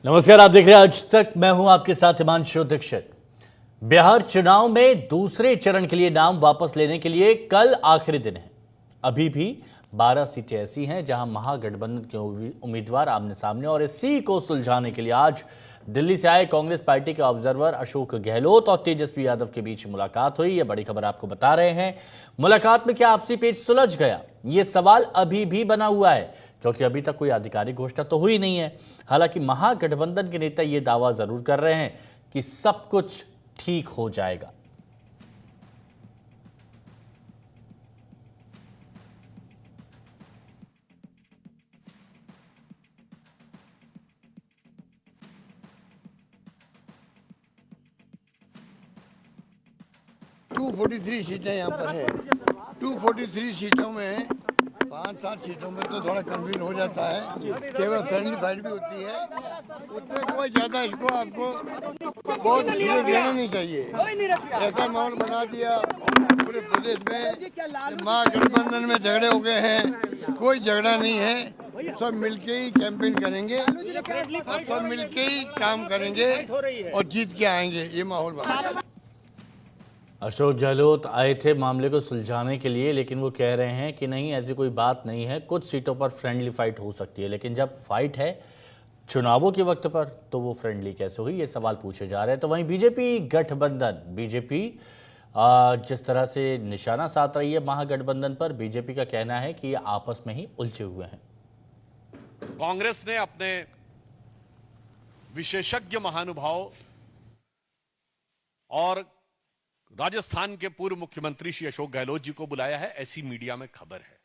नमस्कार, आप देख रहे हैं आज तक। मैं हूं आपके साथ हिमांशु दीक्षित। बिहार चुनाव में दूसरे चरण के लिए नाम वापस लेने के लिए कल आखिरी दिन है। अभी भी 12 सीटें ऐसी हैं जहां महागठबंधन के उम्मीदवार आमने सामने, और इसी को सुलझाने के लिए आज दिल्ली से आए कांग्रेस पार्टी के ऑब्जर्वर अशोक गहलोत और तेजस्वी यादव के बीच मुलाकात हुई। यह बड़ी खबर आपको बता रहे हैं। मुलाकात में क्या आपसी पेच सुलझ गया, ये सवाल अभी भी बना हुआ है, क्योंकि अभी तक कोई आधिकारिक घोषणा तो हुई नहीं है। हालांकि महागठबंधन के नेता यह दावा जरूर कर रहे हैं कि सब कुछ ठीक हो जाएगा। टू 43 सीटें यहाँ पर है। 243 सीटों में 5-7 सीटों में तो थोड़ा कंफ्यूजन हो जाता है, केवल फ्रेंडली फाइट भी होती है। उसमें कोई ज़्यादा इसको आपको बहुत सीरियस लेना नहीं चाहिए। ऐसा माहौल बना दिया पूरे प्रदेश में, महागठबंधन में झगड़े हो गए हैं। कोई झगड़ा नहीं है, सब मिलके ही कैंपेन करेंगे, सब मिलके ही काम करेंगे और जीत के आएंगे। ये माहौल बना। अशोक गहलोत आए थे मामले को सुलझाने के लिए, लेकिन वो कह रहे हैं कि नहीं, ऐसी कोई बात नहीं है। कुछ सीटों पर फ्रेंडली फाइट हो सकती है, लेकिन जब फाइट है चुनावों के वक्त पर तो वो फ्रेंडली कैसे हुई, ये सवाल पूछे जा रहे हैं। तो वहीं बीजेपी गठबंधन, बीजेपी जिस तरह से निशाना साध रही है महागठबंधन पर, बीजेपी का कहना है कि ये आपस में ही उलझे हुए हैं। कांग्रेस ने अपने विशेषज्ञ महानुभाव और राजस्थान के पूर्व मुख्यमंत्री श्री अशोक गहलोत जी को बुलाया है, ऐसी मीडिया में खबर है।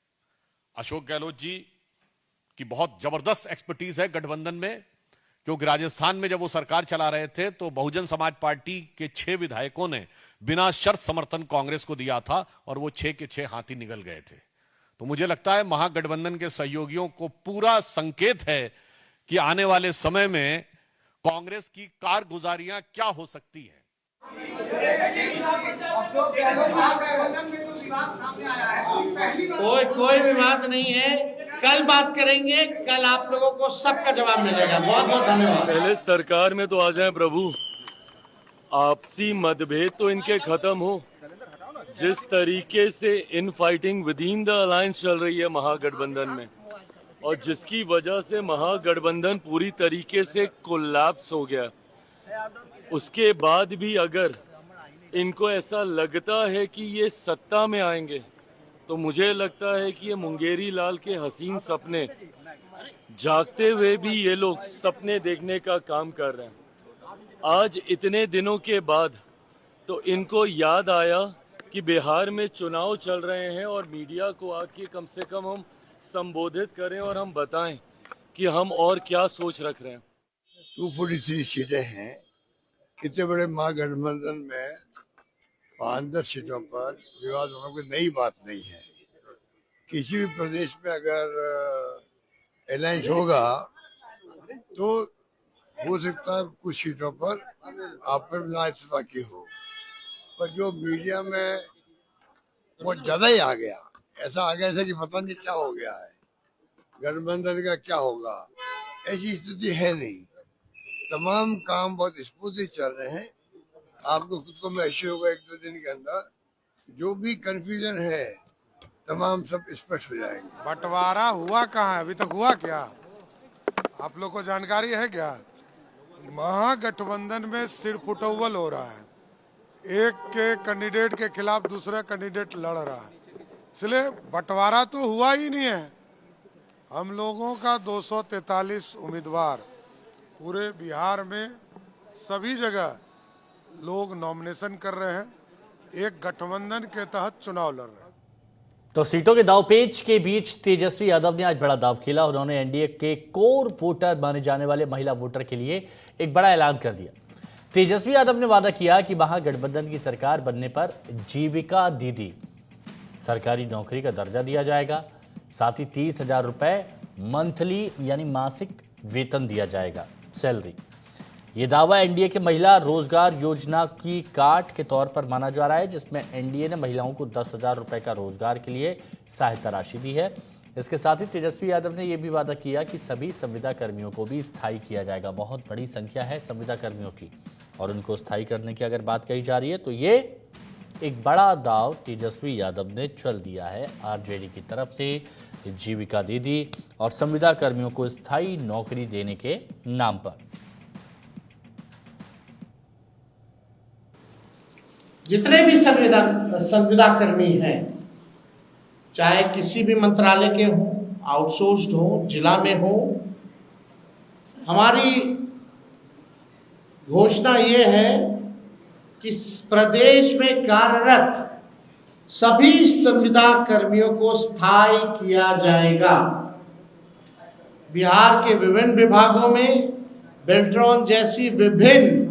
अशोक गहलोत जी की बहुत जबरदस्त एक्सपर्टीज है गठबंधन में, क्योंकि राजस्थान में जब वो सरकार चला रहे थे तो बहुजन समाज पार्टी के 6 विधायकों ने बिना शर्त समर्थन कांग्रेस को दिया था और वो 6 के 6 हाथी निकल गए थे। तो मुझे लगता है महागठबंधन के सहयोगियों को पूरा संकेत है कि आने वाले समय में कांग्रेस की कारगुजारियां क्या हो सकती है। कोई विवाद नहीं है, कल बात करेंगे। कल आप लोगों को सबका जवाब मिलेगा। बहुत बहुत धन्यवाद। पहले सरकार में तो आ जाए प्रभु, आपसी मतभेद तो इनके खत्म हो। जिस तरीके से in fighting with in the alliance चल रही है महागठबंधन में, और जिसकी वजह से महागठबंधन पूरी तरीके से कोलैप्स हो गया, उसके बाद भी अगर इनको ऐसा लगता है कि ये सत्ता में आएंगे, तो मुझे लगता है कि ये मुंगेरी लाल के हसीन सपने जागते हुए भी ये लोग सपने देखने का काम कर रहे हैं। आज इतने दिनों के बाद तो इनको याद आया कि बिहार में चुनाव चल रहे हैं और मीडिया को आके कम से कम हम संबोधित करें और हम बताएं कि हम और क्या सोच रख रहे हैं। 243 सीटें हैं। इतने बड़े महागठबंधन में 5-10 सीटों पर विवाद होना कोई नई बात नहीं है। किसी भी प्रदेश में अगर अलायंस होगा तो हो सकता है कुछ सीटों पर आप पर ना इत्तेफाकी हो, पर जो मीडिया में बहुत ज्यादा ही आ गया, ऐसा आ गया कि पता नहीं क्या हो गया है, गठबंधन का क्या होगा, ऐसी स्थिति है नहीं। तमाम काम बहुत स्मूथली चल रहे हैं। आपको खुद को महसूस होगा 1-2 दिन के अंदर जो भी कंफ्यूजन है तमाम सब स्पष्ट हो जाएंगे। बंटवारा हुआ कहाँ है? अभी तक हुआ क्या? आप लोग को जानकारी है क्या? महागठबंधन में सिर फुटौल हो रहा है। एक के कैंडिडेट के खिलाफ दूसरा कैंडिडेट लड़ रहा है, इसलिए बंटवारा तो हुआ ही नहीं है। हम लोगों का 243 उम्मीदवार पूरे बिहार में सभी जगह लोग नॉमिनेशन कर रहे हैं, एक गठबंधन के तहत चुनाव लड़ रहे हैं। तो सीटों के दावपेच के बीच तेजस्वी यादव ने आज बड़ा दाव खेला। उन्होंने एनडीए के कोर वोटर माने जाने वाले महिला वोटर के लिए एक बड़ा ऐलान कर दिया। तेजस्वी यादव ने वादा किया कि महागठबंधन की सरकार बनने पर जीविका दीदी सरकारी नौकरी का दर्जा दिया जाएगा, साथ ही 30,000 रुपए मंथली यानी मासिक वेतन दिया जाएगा, सैलरी। ये दावा एनडीए के महिला रोजगार योजना की काट के तौर पर माना जा रहा है, जिसमें एनडीए ने महिलाओं को 10,000 रुपए का रोजगार के लिए सहायता राशि दी है। इसके साथ ही तेजस्वी यादव ने यह भी वादा किया कि सभी संविदा कर्मियों को भी स्थायी किया जाएगा। बहुत बड़ी संख्या है संविदा कर्मियों की और उनको स्थायी करने की अगर बात कही जा रही है तो ये एक बड़ा दाव तेजस्वी यादव ने चल दिया है आरजेडी की तरफ से जीविका दीदी और संविदा कर्मियों को स्थायी नौकरी देने के नाम पर। जितने भी संविदा कर्मी हैं, चाहे किसी भी मंत्रालय के हों, आउटसोर्स्ड हो, जिला में हो, हमारी घोषणा ये है कि प्रदेश में कार्यरत सभी संविदा कर्मियों को स्थायी किया जाएगा। बिहार के विभिन्न विभागों में बेल्ट्रॉन जैसी विभिन्न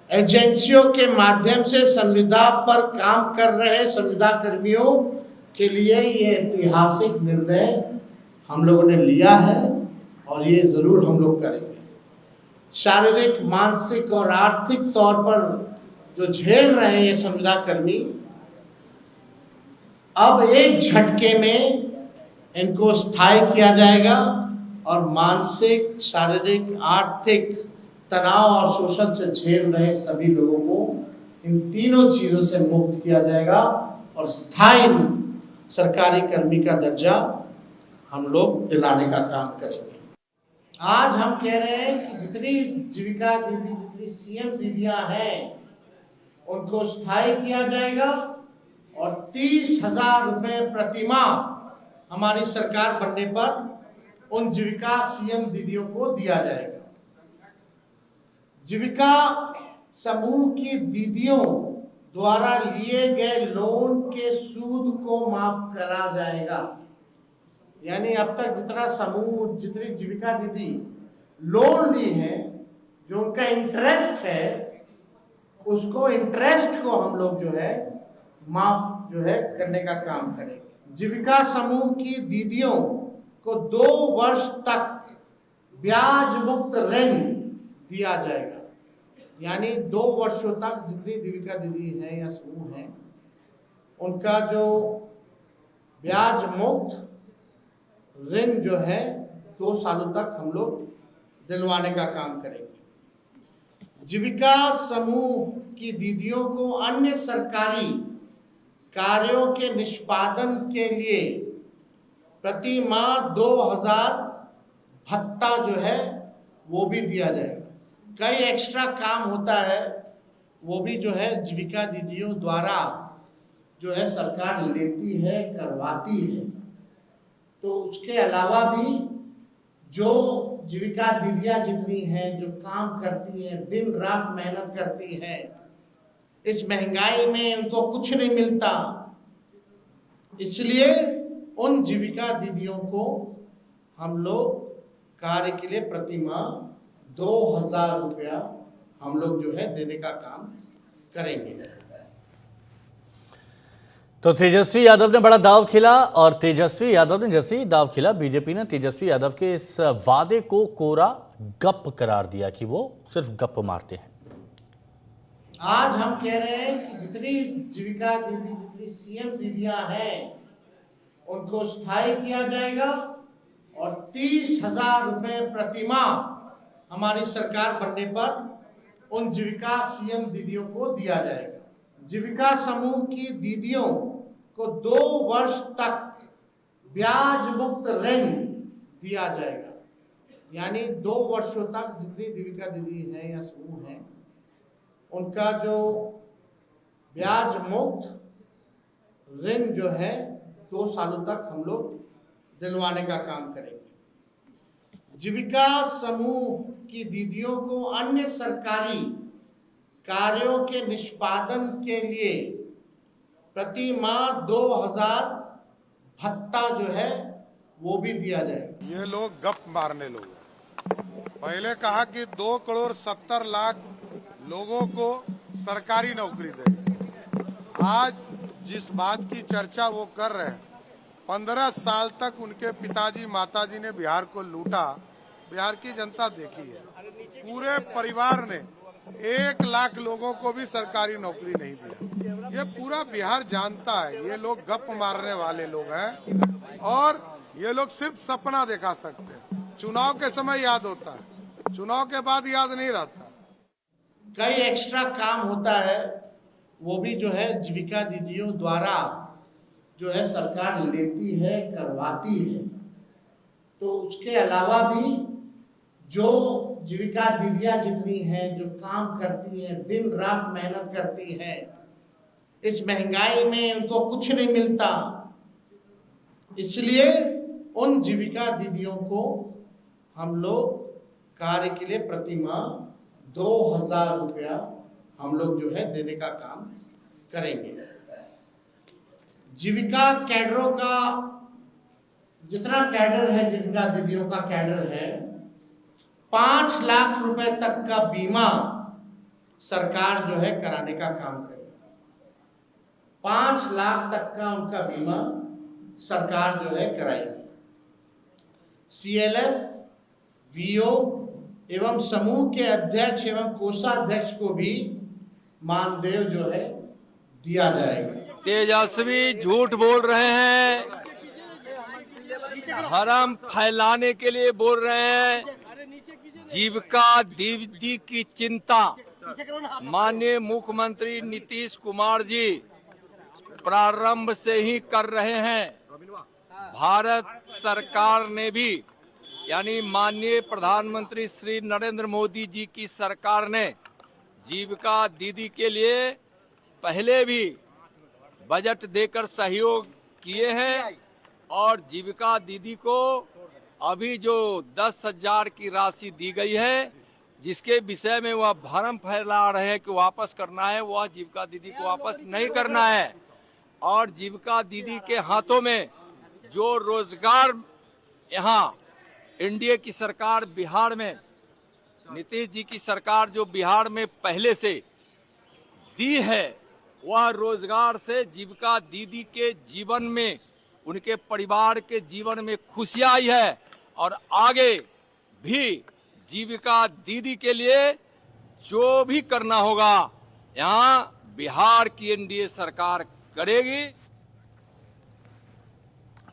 एजेंसियों के माध्यम से संविदा पर काम कर रहे संविदा कर्मियों के लिए ये ऐतिहासिक निर्णय हम लोगों ने लिया है और ये जरूर हम लोग करेंगे। शारीरिक, मानसिक और आर्थिक तौर पर जो झेल रहे हैं ये संविदा कर्मी, अब एक झटके में इनको स्थायी किया जाएगा और मानसिक, शारीरिक, आर्थिक तनाव और शोषण से झेल रहे सभी लोगों को इन तीनों चीजों से मुक्त किया जाएगा और स्थायी सरकारी कर्मी का दर्जा हम लोग दिलाने का काम करेंगे। आज हम कह रहे हैं कि जितनी जीविका दीदी, जितनी सीएम दीदियां हैं, उनको स्थायी किया जाएगा और 30,000 रुपए प्रतिमाह हमारी सरकार बनने पर उन जीविका सीएम दीदियों को दिया जाएगा। जीविका समूह की दीदियों द्वारा लिए गए लोन के सूद को माफ करा जाएगा। यानी अब तक जितना समूह, जितनी जीविका दीदी लोन ली है, जो उनका इंटरेस्ट है, उसको इंटरेस्ट को हम लोग जो है माफ जो है करने का काम करेंगे। जीविका समूह की दीदियों को 2 वर्ष तक ब्याज मुक्त ऋण दिया जाएगा। यानी 2 वर्षों तक जितनी जीविका दीदी हैं या समूह हैं, उनका जो ब्याज मुक्त ऋण जो है 2 सालों तक हम लोग दिलवाने का काम करेंगे। जीविका समूह की दीदियों को अन्य सरकारी कार्यों के निष्पादन के लिए प्रति माह 2,000 भत्ता जो है वो भी दिया जाएगा। कई एक्स्ट्रा काम होता है, वो भी जो है जीविका दीदियों द्वारा जो है सरकार लेती है, करवाती है। तो उसके अलावा भी जो जीविका दीदियां जितनी हैं, जो काम करती हैं, दिन रात मेहनत करती हैं, इस महंगाई में उनको कुछ नहीं मिलता, इसलिए उन जीविका दीदियों को हम लोग कार्य के लिए प्रति माह 2,000 रुपया हम लोग जो है देने का काम करेंगे। तो तेजस्वी यादव ने बड़ा दाव खेला और तेजस्वी यादव ने जैसे ही दाव खेला, बीजेपी ने तेजस्वी यादव के इस वादे को कोरा गप करार दिया कि वो सिर्फ गप मारते हैं। आज हम कह रहे हैं कि जितनी जीविका दीदी, जितनी सीएम दीदियां हैं, उनको स्थायी किया जाएगा और 30,000 रुपए प्रतिमाह हमारी सरकार बनने पर उन जीविका सीएम दीदियों को दिया जाएगा। जीविका समूह की दीदियों को 2 वर्ष तक ब्याज मुक्त ऋण दिया जाएगा। यानी 2 वर्षों तक जितनी जीविका दीदी हैं या समूह हैं, उनका जो ब्याज मुक्त ऋण जो है 2 सालों तक हम लोग दिलवाने का काम करेंगे। जीविका समूह की दीदियों को अन्य सरकारी कार्यों के निष्पादन के लिए प्रति माह 2,000 भत्ता जो है वो भी दिया जाएगा। ये लोग गप मारने लोग हैं। पहले कहा कि 2,70,00,000 लोगों को सरकारी नौकरी देंगे। आज जिस बात की चर्चा वो कर रहे हैं, 15 साल तक उनके पिताजी माताजी ने बिहार को लूटा, बिहार की जनता देखी है। पूरे परिवार ने 1 लाख लोगों को भी सरकारी नौकरी नहीं दिया। ये पूरा बिहार जानता है, ये लोग गप मारने वाले लोग हैं और ये लोग सिर्फ सपना दिखा सकते हैं। चुनाव के समय याद होता है, चुनाव के बाद याद नहीं रहता। कई एक्स्ट्रा काम होता है, वो भी जो है जीविका दीदियों द्वारा जो है सरकार लेती है, करवाती है। तो उसके अलावा भी जो जीविका दीदियां जितनी हैं, जो काम करती हैं, दिन रात मेहनत करती हैं, इस महंगाई में उनको कुछ नहीं मिलता, इसलिए उन जीविका दीदियों को हम लोग कार्य के लिए प्रति माह 2000 रुपया हम लोग जो है देने का काम करेंगे। जीविका कैडरों का जितना कैडर है, जीविका दीदियों का कैडर है, 5 लाख रुपए तक का बीमा सरकार जो है कराने का काम करेगी। 5 लाख तक का उनका बीमा सरकार जो है कराएगी। CLF, VO एवं समूह के अध्यक्ष एवं कोषाध्यक्ष को भी मानदेय जो है दिया जाएगा। तेजस्वी झूठ बोल रहे हैं, भरम फैलाने के लिए बोल रहे हैं। जीविका दीदी की चिंता माननीय मुख्यमंत्री नीतीश कुमार जी प्रारंभ से ही कर रहे हैं। भारत सरकार ने भी, यानी माननीय प्रधानमंत्री श्री नरेंद्र मोदी जी की सरकार ने जीविका दीदी के लिए पहले भी बजट देकर सहयोग किए हैं और जीविका दीदी को अभी जो 10,000 की राशि दी गई है, जिसके विषय में वह भ्रम फैला रहे हैं कि वापस करना है, वह जीविका दीदी को वापस नहीं करना है। और जीविका दीदी के हाथों में जो रोजगार यहाँ एनडीए की सरकार बिहार में, नीतीश जी की सरकार जो बिहार में पहले से दी है, वह रोजगार से जीविका दीदी के जीवन में, उनके परिवार के जीवन में खुशियां आई है और आगे भी जीविका दीदी के लिए जो भी करना होगा यहाँ बिहार की एनडीए सरकार करेगी।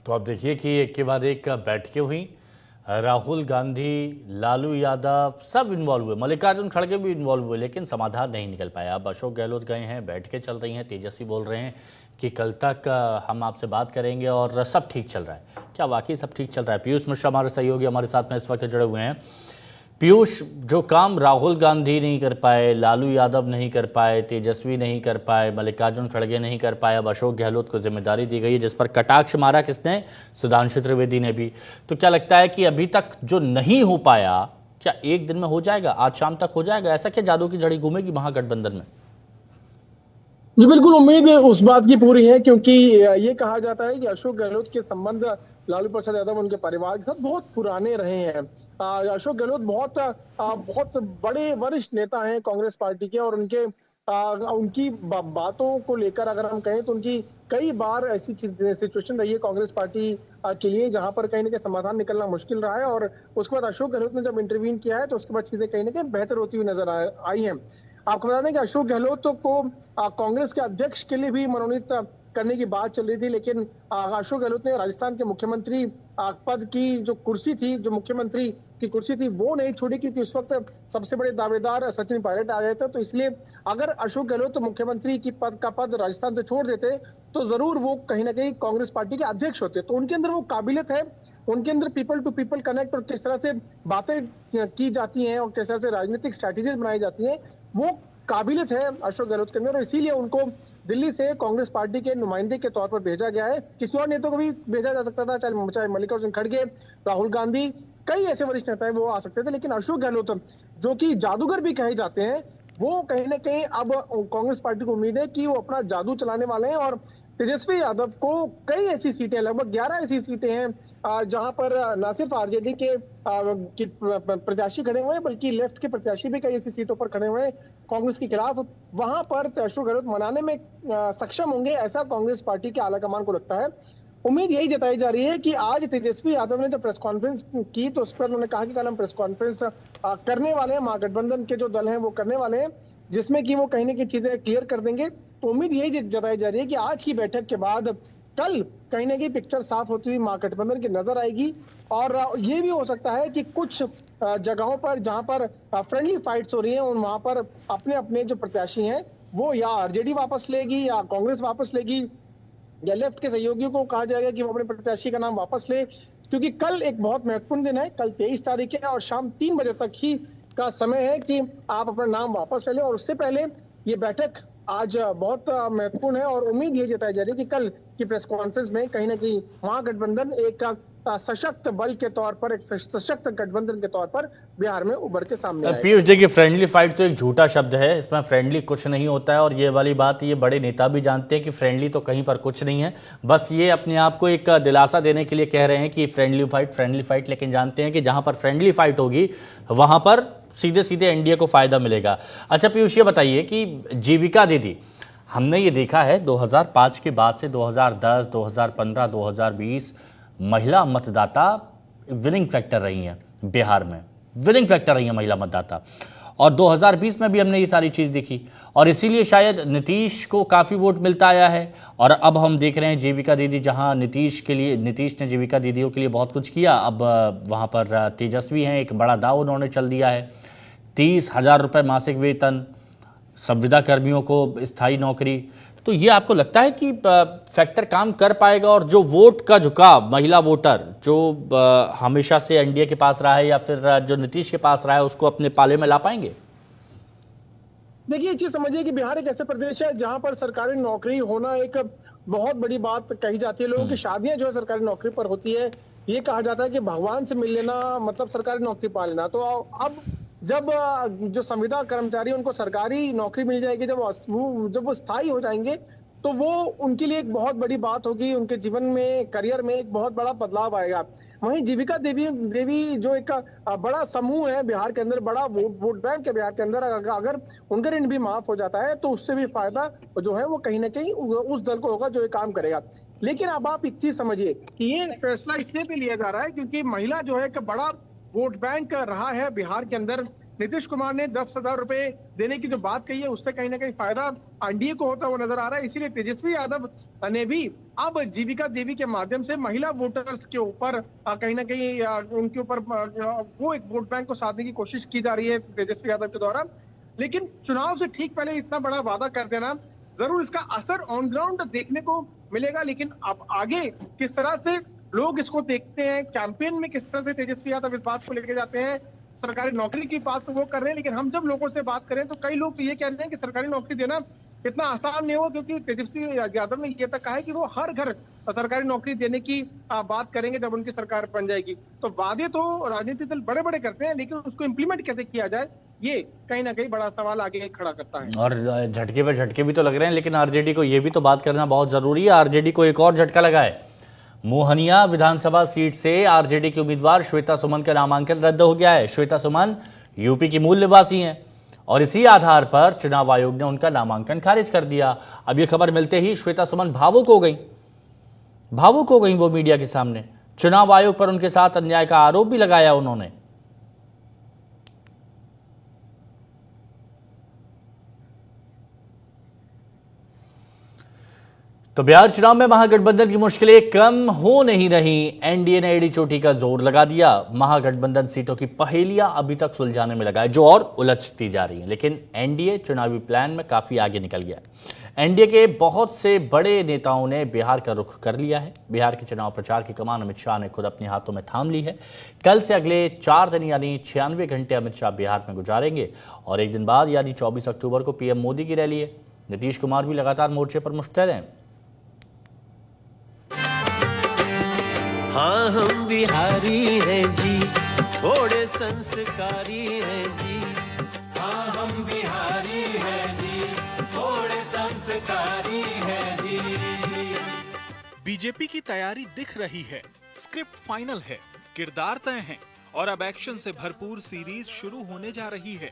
तो आप देखिए कि एक के बाद एक बैठकें हुई, राहुल गांधी, लालू यादव सब इन्वॉल्व हुए, मल्लिकार्जुन खड़गे भी इन्वॉल्व हुए, लेकिन समाधान नहीं निकल पाया। अब अशोक गहलोत गए हैं, बैठकें चल रही हैं, तेजस्वी बोल रहे हैं कि कल तक हम आपसे बात करेंगे और सब ठीक चल रहा है। क्या वाकई सब ठीक चल रहा है? पीयूष मिश्रा हमारे सहयोगी हमारे साथ में इस वक्त जुड़े हुए हैं। पीयूष, जो काम राहुल गांधी नहीं कर पाए, लालू यादव नहीं कर पाए, तेजस्वी नहीं कर पाए, मल्लिकार्जुन खड़गे नहीं कर पाए, अब अशोक गहलोत को जिम्मेदारी दी गई है, जिस पर कटाक्ष मारा किसने? सुधांशु त्रिवेदी ने भी। तो क्या लगता है कि अभी तक जो नहीं हो पाया, क्या एक दिन में हो जाएगा, आज शाम तक हो जाएगा? ऐसा क्या जादू की झड़ी घूमेगी महागठबंधन में? जी बिल्कुल, उम्मीद उस बात की पूरी है, क्योंकि ये कहा जाता है कि अशोक गहलोत के संबंध लालू प्रसाद यादव उनके परिवार के साथ बहुत पुराने रहे हैं। अशोक गहलोत बहुत बड़े वरिष्ठ नेता हैं कांग्रेस पार्टी के, और उनकी बातों को लेकर अगर हम कहें तो उनकी कई बार ऐसी सिचुएशन रही है कांग्रेस पार्टी के लिए जहां पर कहीं ना कहीं समाधान निकलना मुश्किल रहा है, और उसके बाद अशोक गहलोत ने जब इंटरवीन किया है तो उसके बाद चीजें कहीं ना कहीं बेहतर होती हुई नजर आई हैं। आपको बता दें कि अशोक गहलोत को कांग्रेस के अध्यक्ष के लिए भी मनोनीत करने की बात चल रही थी, लेकिन अशोक गहलोत ने राजस्थान के मुख्यमंत्री पद की जो कुर्सी थी, जो मुख्यमंत्री की कुर्सी थी, वो नहीं छोड़ी, क्योंकि उस वक्त सबसे बड़े दावेदार सचिन पायलट आ गए थे। तो इसलिए अगर अशोक गहलोत मुख्यमंत्री की पद राजस्थान से छोड़ देते तो जरूर वो कहीं ना कहीं कांग्रेस पार्टी के अध्यक्ष होते। तो उनके अंदर वो काबिलियत है, उनके अंदर पीपल टू पीपल कनेक्ट और किस तरह से बातें की जाती हैं और किस तरह से राजनीतिक स्ट्रैटेजीज बनाई जाती हैं, वो काबिलियत है अशोक गहलोत के अंदर, और इसीलिए उनको दिल्ली से कांग्रेस पार्टी के नुमाइंदे के तौर पर भेजा गया है। किसी और नेता को भी भेजा जा सकता था, चाहे मल्लिकार्जुन खड़गे, राहुल गांधी, कई ऐसे वरिष्ठ नेता हैं वो आ सकते थे, लेकिन अशोक गहलोत जो कि जादूगर भी कहे जाते हैं, वो कहीं ना कहीं अब कांग्रेस पार्टी को उम्मीद है कि वो अपना जादू चलाने वाले हैं। और तेजस्वी यादव को कई ऐसी सीटें, लगभग 11 ऐसी सीटें हैं जहां पर न सिर्फ आरजेडी के प्रत्याशी खड़े हुए हैं, बल्कि लेफ्ट के प्रत्याशी भी कई ऐसी सीटों पर खड़े हुए हैं कांग्रेस के खिलाफ। वहां पर अशोक गहलोत मनाने में सक्षम होंगे, ऐसा कांग्रेस पार्टी के आलाकमान को लगता है। उम्मीद यही जताई जा रही है कि आज तेजस्वी यादव ने जब प्रेस कॉन्फ्रेंस की तो उस पर उन्होंने कहा कि कल हम प्रेस कॉन्फ्रेंस करने वाले हैं, महागठबंधन के जो दल हैं वो करने वाले हैं, जिसमें कि वो कहीं ना कहीं चीजें क्लियर कर देंगे। तो उम्मीद यही जताई जा रही है कि आज की बैठक के बाद कल कहीं ना कहीं पिक्चर साफ होती हुई महागठबंधन की नजर आएगी। और ये भी हो सकता है कि कुछ जगहों पर जहां पर फ्रेंडली फाइट्स हो रही हैं, वहां पर अपने अपने जो प्रत्याशी हैं वो या आरजेडी वापस लेगी या कांग्रेस वापस लेगी या लेफ्ट के सहयोगियों को कहा जाएगा कि वो अपने प्रत्याशी का नाम वापस ले, क्योंकि कल एक बहुत महत्वपूर्ण दिन है। कल 23 तारीख है और शाम 3 बजे तक ही का समय है कि आप अपना नाम वापस ले लें। और उससे पहले ये बैठक आज बहुत महत्वपूर्ण है और उम्मीद ये जताई जा रही है कि कल की प्रेस कॉन्फ्रेंस में कहीं ना कहीं महागठबंधन एक सशक्त बल के तौर पर, एक सशक्त गठबंधन के तौर पर बिहार में उभर के सामने आएगा। पीयूष, देखिए फ्रेंडली फाइट तो एक झूठा शब्द है, इसमें फ्रेंडली कुछ नहीं होता है। और ये वाली बात ये बड़े नेता भी जानते हैं कि फ्रेंडली तो कहीं पर कुछ नहीं है, बस ये अपने आप को एक दिलासा देने के लिए कह रहे हैं कि फ्रेंडली फाइट, लेकिन जानते हैं कि जहां पर फ्रेंडली फाइट होगी वहां पर सीधे सीधे एनडीए को फायदा मिलेगा। अच्छा पीयूष, ये बताइए कि जीविका दीदी, हमने ये देखा है 2005 के बाद से 2010, 2015, 2020 महिला मतदाता विनिंग फैक्टर रही हैं बिहार में, विनिंग फैक्टर रही हैं महिला मतदाता। और 2020 में भी हमने ये सारी चीज़ देखी और इसीलिए शायद नीतीश को काफ़ी वोट मिलता आया है। और अब हम देख रहे हैं जीविका दीदी, जहां नीतीश ने जीविका दीदियों के लिए बहुत कुछ किया, अब वहां पर तेजस्वी हैं, एक बड़ा दाव उन्होंने चल दिया है। 30,000 रुपये मासिक वेतन, संविदा कर्मियों को स्थायी नौकरी। तो ये आपको लगता है कि फैक्टर काम कर पाएगा और जो वोट का झुकाव महिला वोटर जो हमेशा से एनडीए के पास रहा है या फिर जो नीतीश के पास रहा है उसको अपने पाले में ला पाएंगे? देखिए, चीज समझिए कि बिहार एक ऐसा प्रदेश है जहां पर सरकारी नौकरी होना एक बहुत बड़ी बात कही जाती है। लोगों की शादियां जो है सरकारी नौकरी पर होती है। ये कहा जाता है कि भगवान से मिल लेना मतलब सरकारी नौकरी पा लेना। तो अब जब जो संविदा कर्मचारी उनको सरकारी नौकरी मिल जाएगी, जब वो स्थायी हो जाएंगे तो वो उनके लिए एक बहुत बड़ी बात होगी, उनके जीवन में, करियर में एक बहुत बड़ा बदलाव आएगा। वहीं जीविका देवी जो एक बड़ा समूह है बिहार के अंदर, बड़ा वोट बैंक है बिहार के अंदर, अगर उनका ऋण भी माफ हो जाता है तो उससे भी फायदा जो है वो कहीं ना कहीं उस दल को होगा जो ये काम करेगा। लेकिन अब आप एक चीज समझिए कि ये फैसला इसलिए भी लिया जा रहा है क्योंकि महिला जो है एक बड़ा वोट बैंक रहा है बिहार के अंदर। नीतीश कुमार ने 10,000 रुपए देने की जो बात कही है उससे कहीं ना कहीं फायदा एनडीए को होता हुआ नजर आ रहा है। इसीलिए तेजस्वी यादव ने भी अब जीविका देवी के माध्यम से महिला वोटर्स के ऊपर कहीं ना कहीं उनके ऊपर वो एक वोट बैंक को साधने की कोशिश की जा रही है तेजस्वी यादव के द्वारा। लेकिन चुनाव से ठीक पहले इतना बड़ा वादा कर देना, जरूर इसका असर ऑन ग्राउंड देखने को मिलेगा। लेकिन अब आगे किस तरह से लोग इसको देखते हैं, कैंपेन में किस तरह से तेजस्वी यादव इस बात को लेके जाते हैं, सरकारी नौकरी की बात तो वो कर रहे हैं, लेकिन हम जब लोगों से बात करें तो कई लोग तो ये कह रहे हैं कि सरकारी नौकरी देना इतना आसान नहीं होगा, क्योंकि तेजस्वी यादव ने ये तक कहा है कि वो हर घर सरकारी नौकरी देने की बात करेंगे जब उनकी सरकार बन जाएगी। तो वादे तो राजनीतिक दल बड़े बड़े करते हैं, लेकिन उसको इम्प्लीमेंट कैसे किया जाए ये कहीं ना कहीं बड़ा सवाल आगे खड़ा करता है। और झटके पे झटके भी तो लग रहे हैं, लेकिन आरजेडी को ये भी तो बात करना बहुत जरूरी है। आरजेडी को एक और झटका लगा है। मोहनिया विधानसभा सीट से आरजेडी की उम्मीदवार श्वेता सुमन का नामांकन रद्द हो गया है। श्वेता सुमन यूपी की मूल निवासी हैं और इसी आधार पर चुनाव आयोग ने उनका नामांकन खारिज कर दिया। अब यह खबर मिलते ही श्वेता सुमन भावुक हो गई वो मीडिया के सामने। चुनाव आयोग पर उनके साथ अन्याय का आरोप भी लगाया उन्होंने। तो बिहार चुनाव में महागठबंधन की मुश्किलें कम हो नहीं रही। एनडीए ने एड़ी चोटी का जोर लगा दिया। महागठबंधन सीटों की पहेलियां अभी तक सुलझाने में लगा है, जो और उलझती जा रही हैं। लेकिन एनडीए चुनावी प्लान में काफी आगे निकल गया है। एनडीए के बहुत से बड़े नेताओं ने बिहार का रुख कर लिया है। बिहार के चुनाव प्रचार की कमान अमित शाह ने खुद अपने हाथों में थाम ली है। कल से अगले 4 दिन यानी 96 घंटे अमित शाह बिहार में गुजारेंगे और एक दिन बाद यानी 24 अक्टूबर को पीएम मोदी की रैली है। नीतीश कुमार भी लगातार मोर्चे पर मुश्तैद हैं। हाँ हम बिहारी हैं जी, थोड़े संस्कारी हैं जी। हाँ हम बिहारी हैं जी, थोड़े संस्कारी हैं जी। बीजेपी की तैयारी दिख रही है। स्क्रिप्ट फाइनल है, किरदार तय हैं और अब एक्शन से भरपूर सीरीज शुरू होने जा रही है।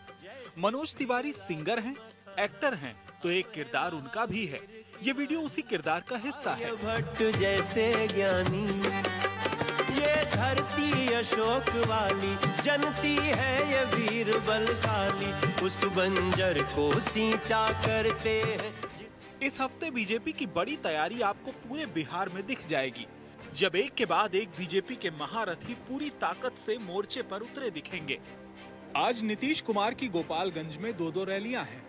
मनोज तिवारी सिंगर हैं, एक्टर हैं, तो एक किरदार उनका भी है। ये वीडियो उसी किरदार का हिस्सा है। भट्ट जैसे ज्ञानी, ये धरती अशोक वाली, जनती है ये वीर बलशाली, उस बंजर को सींचा करते हैं। इस हफ्ते बीजेपी की बड़ी तैयारी आपको पूरे बिहार में दिख जाएगी, जब एक के बाद एक बीजेपी के महारथी पूरी ताकत से मोर्चे पर उतरे दिखेंगे। आज नीतीश कुमार की गोपालगंज में 2 रैलियां हैं।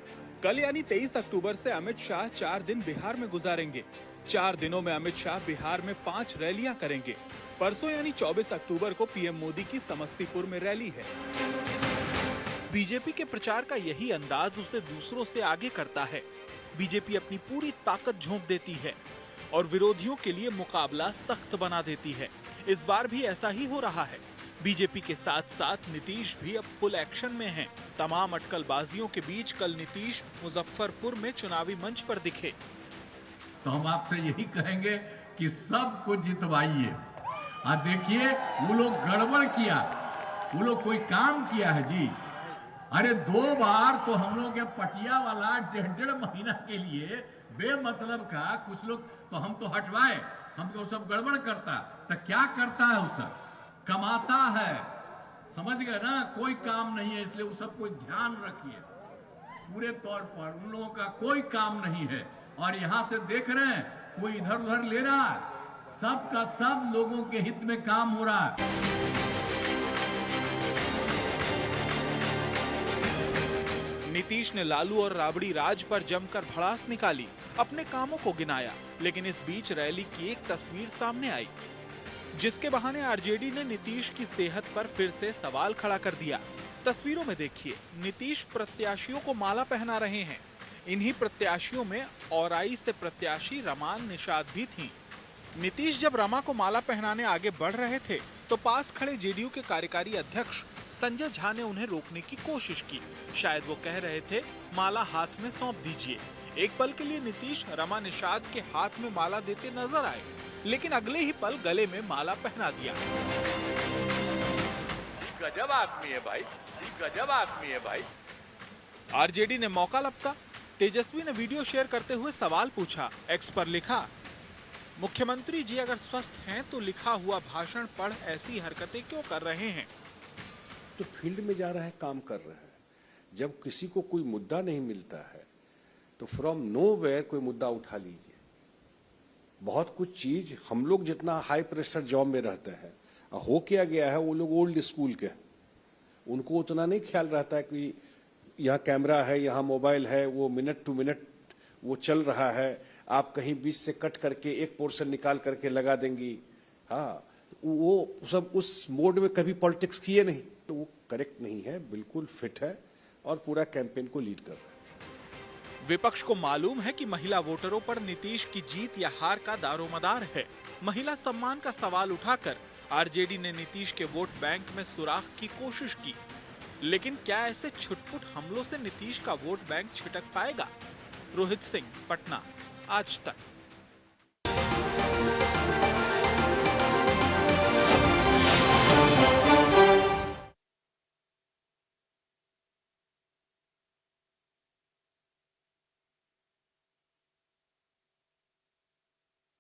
कल यानी 23 अक्टूबर से अमित शाह 4 दिन बिहार में गुजारेंगे। 4 दिनों में अमित शाह बिहार में 5 रैलियां करेंगे। परसों यानी 24 अक्टूबर को पीएम मोदी की समस्तीपुर में रैली है। बीजेपी के प्रचार का यही अंदाज उसे दूसरों से आगे करता है। बीजेपी अपनी पूरी ताकत झोंक देती है और विरोधियों के लिए मुकाबला सख्त बना देती है। इस बार भी ऐसा ही हो रहा है। बीजेपी के साथ साथ नीतीश भी अब फुल एक्शन में हैं। तमाम अटकलबाजियों के बीच कल नीतीश मुजफ्फरपुर में चुनावी मंच पर दिखे। तो हम आपसे यही कहेंगे कि सब कुछ जितवाइए। और देखिए, वो लोग गड़बड़ किया, वो लोग कोई काम किया है जी। अरे 2 बार तो हम लोग पटिया वाला 1.5 महीना के लिए बेमतलब का कुछ लोग तो हम तो हटवाए, हमको सब गड़बड़ करता। तो क्या करता है? वो सब कमाता है, समझ गए ना? कोई काम नहीं है, इसलिए वो सब कोई ध्यान रखिए। पूरे तौर पर उन लोगों का कोई काम नहीं है। और यहां से देख रहे हैं, कोई इधर उधर ले रहा है, सबका सब लोगों के हित में काम हो रहा है। नीतीश ने लालू और राबड़ी राज पर जमकर भड़ास निकाली, अपने कामों को गिनाया। लेकिन इस बीच रैली की एक तस्वीर सामने आई, जिसके बहाने आरजेडी ने नीतीश की सेहत पर फिर से सवाल खड़ा कर दिया। तस्वीरों में देखिए, नीतीश प्रत्याशियों को माला पहना रहे हैं। इन्हीं प्रत्याशियों में औराई से प्रत्याशी रमान निषाद भी थीं। नीतीश जब रमा को माला पहनाने आगे बढ़ रहे थे, तो पास खड़े जेडीयू के कार्यकारी अध्यक्ष संजय झा ने उन्हें रोकने की कोशिश की। शायद वो कह रहे थे, माला हाथ में सौंप दीजिए। एक पल के लिए नीतीश रमा निषाद के हाथ में माला देते नजर आए, लेकिन अगले ही पल गले में माला पहना दिया। गजब आदमी है भाई, गजब आदमी है भाई। आरजेडी ने मौका लपका। तेजस्वी ने वीडियो शेयर करते हुए सवाल पूछा। एक्स पर लिखा, मुख्यमंत्री जी अगर स्वस्थ हैं तो लिखा हुआ भाषण पढ़ ऐसी हरकतें क्यों कर रहे हैं? तो फील्ड में जा रहा है, काम कर रहा है। जब किसी को कोई मुद्दा नहीं मिलता है तो फ्रॉम नोवेयर कोई मुद्दा उठा लीजिए। बहुत कुछ चीज हम लोग जितना हाई प्रेशर जॉब में रहते हैं, हो क्या गया है, वो लोग ओल्ड स्कूल के, उनको उतना नहीं ख्याल रहता है कि यहाँ कैमरा है, यहाँ मोबाइल है, वो मिनट टू मिनट वो चल रहा है। आप कहीं बीच से कट करके एक पोर्शन निकाल करके लगा देंगी। हाँ, वो सब उस मोड में कभी पॉलिटिक्स किए नहीं, तो वो करेक्ट नहीं है। बिल्कुल फिट है और पूरा कैंपेन को लीड कर रहा है। विपक्ष को मालूम है कि महिला वोटरों पर नीतीश की जीत या हार का दारोमदार है। महिला सम्मान का सवाल उठाकर आरजेडी ने नीतीश के वोट बैंक में सुराख की कोशिश की, लेकिन क्या ऐसे छुटपुट हमलों से नीतीश का वोट बैंक छिटक पाएगा? रोहित सिंह, पटना, आज तक।